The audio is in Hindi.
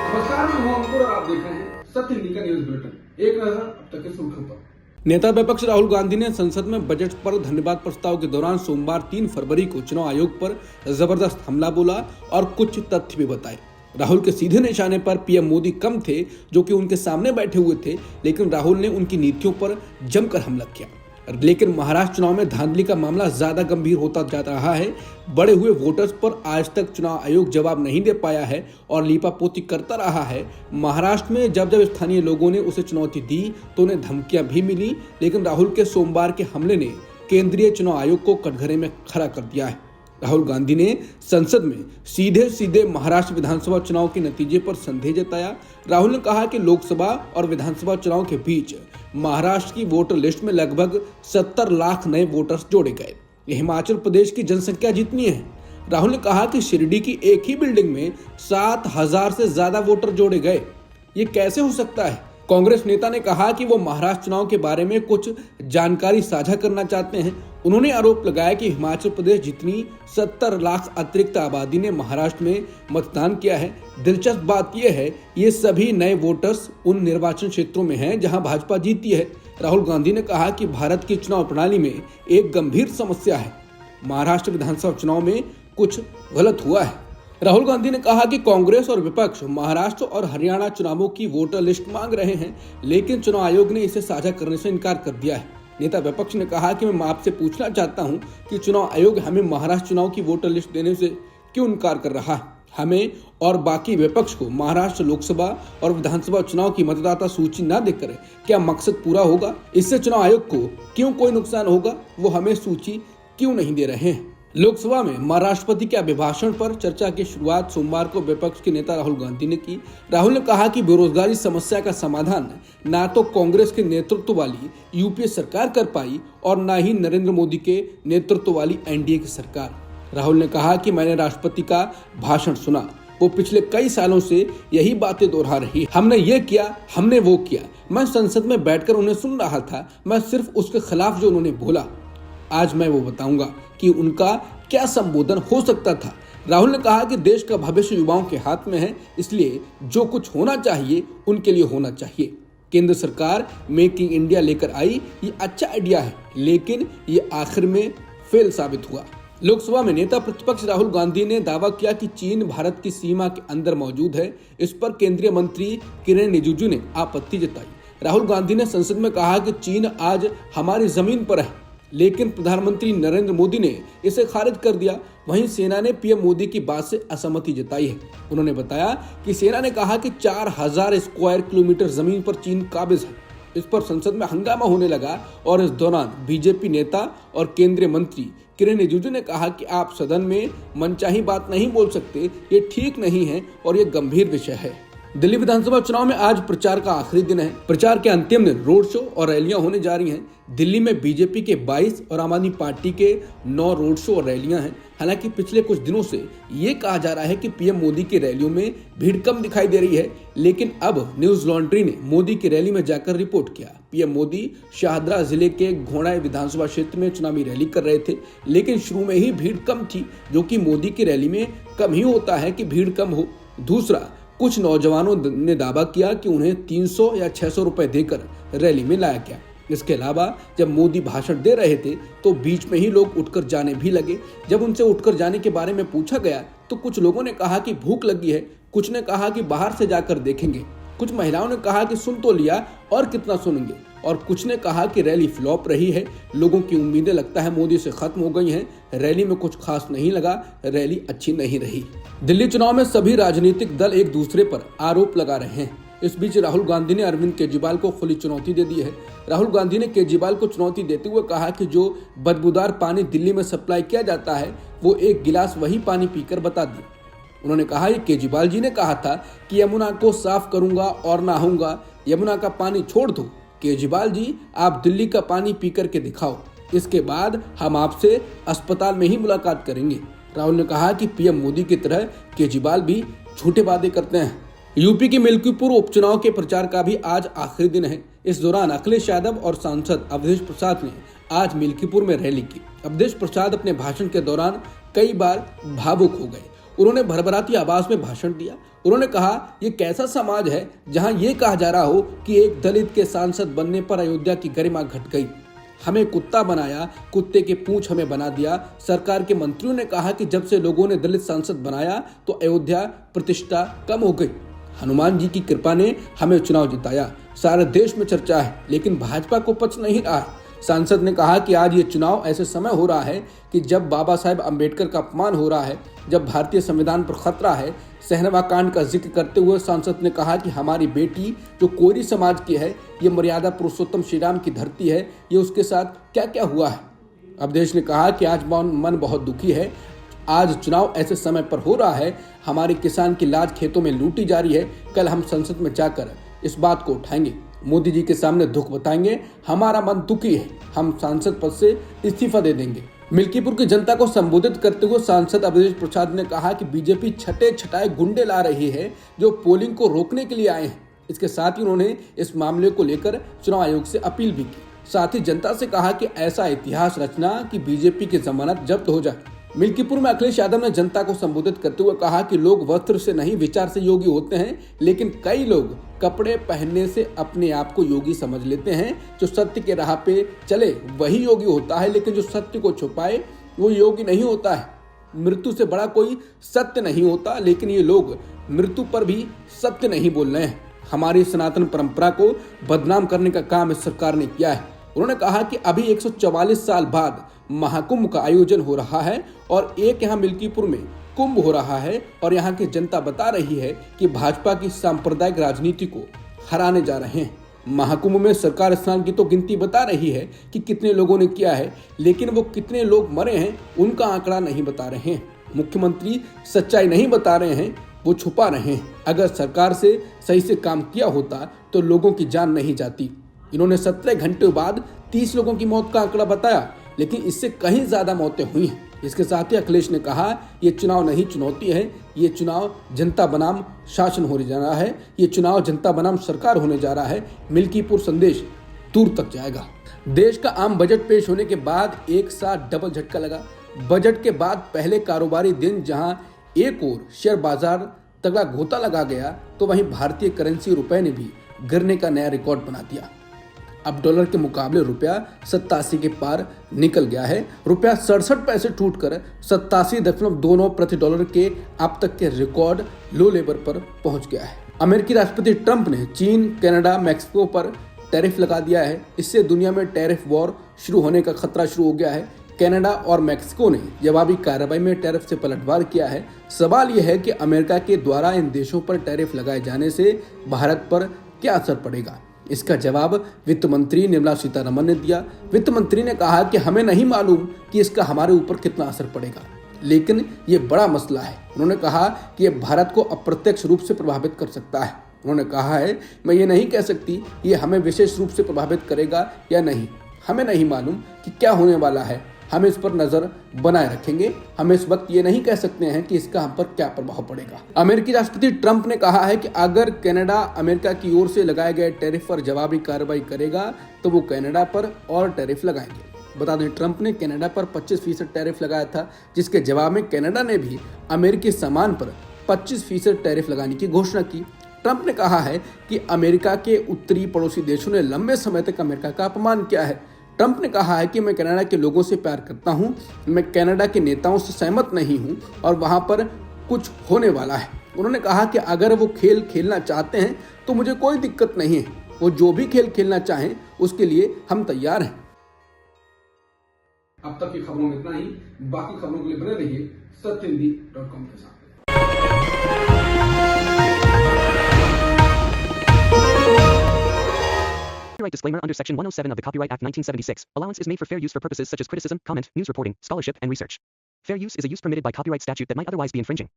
नमस्कार, मैं हूं अंकुर और आप देख रहे हैं सत्य इंडिका न्यूज बुलेटिन। एक नजर अब तक के सुर्खियों पर। नेता विपक्ष राहुल गांधी ने संसद में बजट पर धन्यवाद प्रस्ताव के दौरान सोमवार 3 फरवरी को चुनाव आयोग पर जबरदस्त हमला बोला और कुछ तथ्य भी बताए। राहुल के सीधे निशाने पर पीएम मोदी कम थे, जो कि उनके सामने बैठे हुए थे, लेकिन राहुल ने उनकी नीतियों पर जमकर हमला किया। लेकिन महाराष्ट्र चुनाव में धांधली का मामला ज्यादा गंभीर होता जा रहा है। बड़े हुए वोटर्स पर आज तक चुनाव आयोग जवाब नहीं दे पाया है और लीपापोती करता रहा है। महाराष्ट्र में जब जब स्थानीय लोगों ने उसे चुनौती दी तो उन्हें धमकियां भी मिली, लेकिन राहुल के सोमवार के हमले ने केंद्रीय चुनाव आयोग को कटघरे में खड़ा कर दिया है। राहुल गांधी ने संसद में सीधे महाराष्ट्र विधानसभा चुनाव के नतीजे पर संदेह जताया। राहुल ने कहा कि लोकसभा और विधानसभा चुनाव के बीच महाराष्ट्र की वोटर लिस्ट में लगभग 70 लाख नए वोटर्स जोड़े गए। ये हिमाचल प्रदेश की जनसंख्या जितनी है। राहुल ने कहा कि शिरडी की एक ही बिल्डिंग में 7,000 से ज्यादा वोटर जोड़े गए। ये कैसे हो सकता है? कांग्रेस नेता ने कहा कि वो महाराष्ट्र चुनाव के बारे में कुछ जानकारी साझा करना चाहते हैं। उन्होंने आरोप लगाया कि हिमाचल प्रदेश जितनी 70 लाख अतिरिक्त आबादी ने महाराष्ट्र में मतदान किया है। दिलचस्प बात यह है, ये सभी नए वोटर्स उन निर्वाचन क्षेत्रों में हैं जहां भाजपा जीती है। राहुल गांधी ने कहा कि भारत की चुनाव प्रणाली में एक गंभीर समस्या है। महाराष्ट्र विधानसभा चुनाव में कुछ गलत हुआ है। राहुल गांधी ने कहा कि कांग्रेस और विपक्ष महाराष्ट्र और हरियाणा चुनावों की वोटर लिस्ट मांग रहे हैं, लेकिन चुनाव आयोग ने इसे साझा करने से इनकार कर दिया है। नेता विपक्ष ने कहा कि मैं आपसे पूछना चाहता हूं कि चुनाव आयोग हमें महाराष्ट्र चुनाव की वोटर लिस्ट देने से क्यों इनकार कर रहा है। हमें और बाकी विपक्ष को महाराष्ट्र लोकसभा और विधानसभा चुनाव की मतदाता सूची न देकर क्या मकसद पूरा होगा? इससे चुनाव आयोग को क्यों कोई नुकसान होगा? वो हमें सूची क्यों नहीं दे रहे हैं? लोकसभा में राष्ट्रपति के अभिभाषण पर चर्चा की शुरुआत सोमवार को विपक्ष के नेता राहुल गांधी ने की। राहुल ने कहा कि बेरोजगारी समस्या का समाधान ना तो कांग्रेस के नेतृत्व वाली यूपीए सरकार कर पाई और ना ही नरेंद्र मोदी के नेतृत्व वाली एनडीए की सरकार। राहुल ने कहा कि मैंने राष्ट्रपति का भाषण सुना, वो पिछले कई सालों से यही बातें दोहरा रही। हमने ये किया, हमने वो किया। मैं संसद में बैठकर उन्हें सुन रहा था। मैं सिर्फ उसके खिलाफ जो उन्होंने बोला, आज मैं वो बताऊंगा कि उनका क्या संबोधन हो सकता था। राहुल ने कहा कि देश का भविष्य युवाओं के हाथ में है, इसलिए जो कुछ होना चाहिए उनके लिए होना चाहिए। केंद्र सरकार मेक इन इंडिया लेकर आई, ये अच्छा आइडिया है, लेकिन ये आखिर में फेल साबित हुआ। लोकसभा में नेता प्रतिपक्ष राहुल गांधी ने दावा किया कि चीन भारत की सीमा के अंदर मौजूद है। इस पर केंद्रीय मंत्री किरेन रिजिजू ने आपत्ति जताई। राहुल गांधी ने संसद में कहा कि चीन आज हमारी जमीन पर है, लेकिन प्रधानमंत्री नरेंद्र मोदी ने इसे खारिज कर दिया। वहीं सेना ने पीएम मोदी की बात से असहमति जताई है। उन्होंने बताया कि सेना ने कहा कि 4,000 स्क्वायर किलोमीटर जमीन पर चीन काबिज है। इस पर संसद में हंगामा होने लगा और इस दौरान बीजेपी नेता और केंद्रीय मंत्री किरेन रिजिजू ने कहा कि आप सदन में मनचाही बात नहीं बोल सकते, ये ठीक नहीं है और ये गंभीर विषय है। दिल्ली विधानसभा चुनाव में आज प्रचार का आखिरी दिन है। प्रचार के अंतिम दिन रोड शो और रैलियां होने जा रही हैं। दिल्ली में बीजेपी के 22 और आम आदमी पार्टी के 9 रोड शो और रैलियां हैं। हालांकि पिछले कुछ दिनों से ये कहा जा रहा है कि पीएम मोदी की रैलियों में भीड़ कम दिखाई दे रही है, लेकिन अब न्यूज लॉन्ड्री ने मोदी की रैली में जाकर रिपोर्ट किया। पीएम मोदी शाहदरा जिले के घोड़ाई विधानसभा क्षेत्र में चुनावी रैली कर रहे थे, लेकिन शुरू में ही भीड़ कम थी, जो कि मोदी की रैली में कम ही होता है कि भीड़ कम हो। दूसरा, कुछ नौजवानों ने दावा किया कि उन्हें 300 या 600 रुपए देकर रैली में लाया गया। इसके अलावा जब मोदी भाषण दे रहे थे तो बीच में ही लोग उठकर जाने भी लगे। जब उनसे उठकर जाने के बारे में पूछा गया तो कुछ लोगों ने कहा कि भूख लगी है, कुछ ने कहा कि बाहर से जाकर देखेंगे, कुछ महिलाओं ने कहा कि सुन तो लिया और कितना सुनेंगे, और कुछ ने कहा कि रैली फ्लॉप रही है। लोगों की उम्मीदें लगता है मोदी से खत्म हो गई हैं। रैली में कुछ खास नहीं लगा, रैली अच्छी नहीं रही। दिल्ली चुनाव में सभी राजनीतिक दल एक दूसरे पर आरोप लगा रहे हैं। इस बीच राहुल गांधी ने अरविंद केजरीवाल को खुली चुनौती दे दी है। राहुल गांधी ने केजरीवाल को चुनौती देते हुए कहा कि जो बदबूदार पानी दिल्ली में सप्लाई किया जाता है, वो एक गिलास वही पानी पीकर बता दे। उन्होंने कहा कि केजरीवाल जी ने कहा था कि यमुना को साफ करूंगा और नहाऊंगा, यमुना का पानी छोड़ दो। केजरीवाल जी, आप दिल्ली का पानी पी करके दिखाओ, इसके बाद हम आपसे अस्पताल में ही मुलाकात करेंगे। राहुल ने कहा कि पीएम मोदी की तरह केजरीवाल भी झूठे वादे करते हैं। यूपी के मिल्कीपुर उपचुनाव के प्रचार का भी आज आखिरी दिन है। इस दौरान अखिलेश यादव और सांसद अवधेश प्रसाद ने आज मिल्कीपुर में रैली की। अवधेश प्रसाद अपने भाषण के दौरान कई बार भावुक हो गए। उन्होंने भरभराती आवाज में भाषण दिया। उन्होंने कहा, ये कैसा समाज है जहां ये कहा जा रहा हो कि एक दलित के सांसद बनने पर अयोध्या की गरिमा घट गई। हमें कुत्ता बनाया, कुत्ते की पूंछ हमें बना दिया। सरकार के मंत्रियों ने कहा कि जब से लोगों ने दलित सांसद बनाया तो अयोध्या प्रतिष्ठा कम हो गई। हनुमान जी की कृपा ने हमें चुनाव जिताया। सारे देश में चर्चा है, लेकिन भाजपा को पच नहीं रहा है। सांसद ने कहा कि आज ये चुनाव ऐसे समय हो रहा है कि जब बाबा साहेब अम्बेडकर का अपमान हो रहा है, जब भारतीय संविधान पर खतरा है। सहनवा कांड का जिक्र करते हुए सांसद ने कहा कि हमारी बेटी जो कोयरी समाज की है, ये मर्यादा पुरुषोत्तम श्री राम की धरती है, ये उसके साथ क्या क्या हुआ है। अवधेश ने कहा कि आज मन बहुत दुखी है। आज चुनाव ऐसे समय पर हो रहा है, हमारे किसान की लाज खेतों में लूटी जा रही है। कल हम संसद में जाकर इस बात को उठाएंगे, मोदी जी के सामने दुख बताएंगे। हमारा मन दुखी है, हम सांसद पद से इस्तीफा दे देंगे। मिल्कीपुर की जनता को संबोधित करते हुए सांसद अवधेश प्रसाद ने कहा कि बीजेपी छठे छठाए गुंडे ला रही है जो पोलिंग को रोकने के लिए आए हैं। इसके साथ ही उन्होंने इस मामले को लेकर चुनाव आयोग से अपील भी की। साथ ही जनता से कहा कि ऐसा इतिहास रचना कि बीजेपी की जमानत जब्त हो जाए। मिल्कीपुर में अखिलेश यादव ने जनता को संबोधित करते हुए कहा कि लोग वस्त्र से नहीं विचार से योगी होते हैं, लेकिन कई लोग कपड़े पहनने से अपने आप को योगी समझ लेते हैं। जो सत्य के राह पे चले वही योगी होता है, लेकिन जो सत्य को छुपाए वो योगी नहीं होता है। मृत्यु से बड़ा कोई सत्य नहीं होता, लेकिन ये लोग मृत्यु पर भी सत्य नहीं बोल रहे हैं। हमारी सनातन परंपरा को बदनाम करने का काम इस सरकार ने किया है। उन्होंने कहा कि अभी 144 साल बाद महाकुंभ का आयोजन हो रहा है और एक यहाँ मिल्कीपुर में कुंभ हो रहा है और यहाँ की जनता बता रही है कि भाजपा की सांप्रदायिक राजनीति को हराने जा रहे हैं। महाकुंभ में सरकार स्नान की तो गिनती बता रही है कि कितने लोगों ने किया है, लेकिन वो कितने लोग मरे हैं उनका आंकड़ा नहीं बता रहे हैं। मुख्यमंत्री सच्चाई नहीं बता रहे हैं, वो छुपा रहे हैं। अगर सरकार से सही से काम किया होता तो लोगों की जान नहीं जाती। इन्होंने 17 घंटे बाद 30 लोगों की मौत का आंकड़ा बताया, लेकिन इससे कहीं ज्यादा मौतें हुई हैं। इसके साथ ही अखिलेश ने कहा, ये चुनाव नहीं चुनौती है, ये चुनाव जनता बनाम शासन होने जा रहा है, ये चुनाव जनता बनाम सरकार होने जा रहा है। मिल्कीपुर संदेश दूर तक जाएगा। देश का आम बजट पेश होने के बाद एक साथ डबल झटका लगा। बजट के बाद पहले कारोबारी दिन जहां एक ओर शेयर बाजार तगड़ा गोता लगा गया, तो वहीं भारतीय करेंसी रुपए ने भी गिरने का नया रिकॉर्ड बना दिया। अब डॉलर के मुकाबले रुपया 87 के पार निकल गया है। रुपया 67 पैसे टूटकर 87.29 प्रति डॉलर के अब तक के रिकॉर्ड लो लेवल पर पहुंच गया है। अमेरिकी राष्ट्रपति ट्रंप ने चीन, कनाडा, मैक्सिको पर टैरिफ लगा दिया है। इससे दुनिया में टैरिफ वॉर शुरू होने का खतरा शुरू हो गया है। कनाडा और मैक्सिको ने जवाबी कार्रवाई में टैरिफ से पलटवार किया है। सवाल यह है कि अमेरिका के द्वारा इन देशों पर टैरिफ लगाए जाने से भारत पर क्या असर पड़ेगा। इसका जवाब वित्त मंत्री निर्मला सीतारमण ने दिया। वित्त मंत्री ने कहा कि हमें नहीं मालूम कि इसका हमारे ऊपर कितना असर पड़ेगा, लेकिन ये बड़ा मसला है। उन्होंने कहा कि यह भारत को अप्रत्यक्ष रूप से प्रभावित कर सकता है। उन्होंने कहा है, मैं ये नहीं कह सकती ये हमें विशेष रूप से प्रभावित करेगा या नहीं। हमें नहीं मालूम कि क्या होने वाला है, हम इस पर नजर बनाए रखेंगे। हम इस वक्त ये नहीं कह सकते हैं कि इसका हम पर क्या प्रभाव पड़ेगा। अमेरिकी राष्ट्रपति ट्रंप ने कहा है कि अगर कनाडा अमेरिका की ओर से लगाए गए टैरिफ पर जवाबी कार्रवाई करेगा तो वो कनाडा पर और टैरिफ लगाएंगे। बता दें, ट्रंप ने कनाडा पर 25% टैरिफ लगाया था, जिसके जवाब में कनाडा ने भी अमेरिकी सामान पर 25% टैरिफ लगाने की घोषणा की। ट्रंप ने कहा है कि अमेरिका के उत्तरी पड़ोसी देशों ने लंबे समय तक अमेरिका का अपमान किया है। ट्रंप ने कहा है कि मैं कनाडा के लोगों से प्यार करता हूं, मैं कनाडा के नेताओं से सहमत नहीं हूं और वहां पर कुछ होने वाला है। उन्होंने कहा कि अगर वो खेल खेलना चाहते हैं तो मुझे कोई दिक्कत नहीं है, वो जो भी खेल खेलना चाहें उसके लिए हम तैयार हैं। अब तक की खबरों में इतना ही। बाकी खबरों के लिए बने रहिए सत्यहिंदी.com के साथ। Copyright disclaimer under Section 107 of the Copyright Act 1976. Allowance is made for fair use for purposes such as criticism, comment, news reporting, scholarship, and research. Fair use is a use permitted by copyright statute that might otherwise be infringing.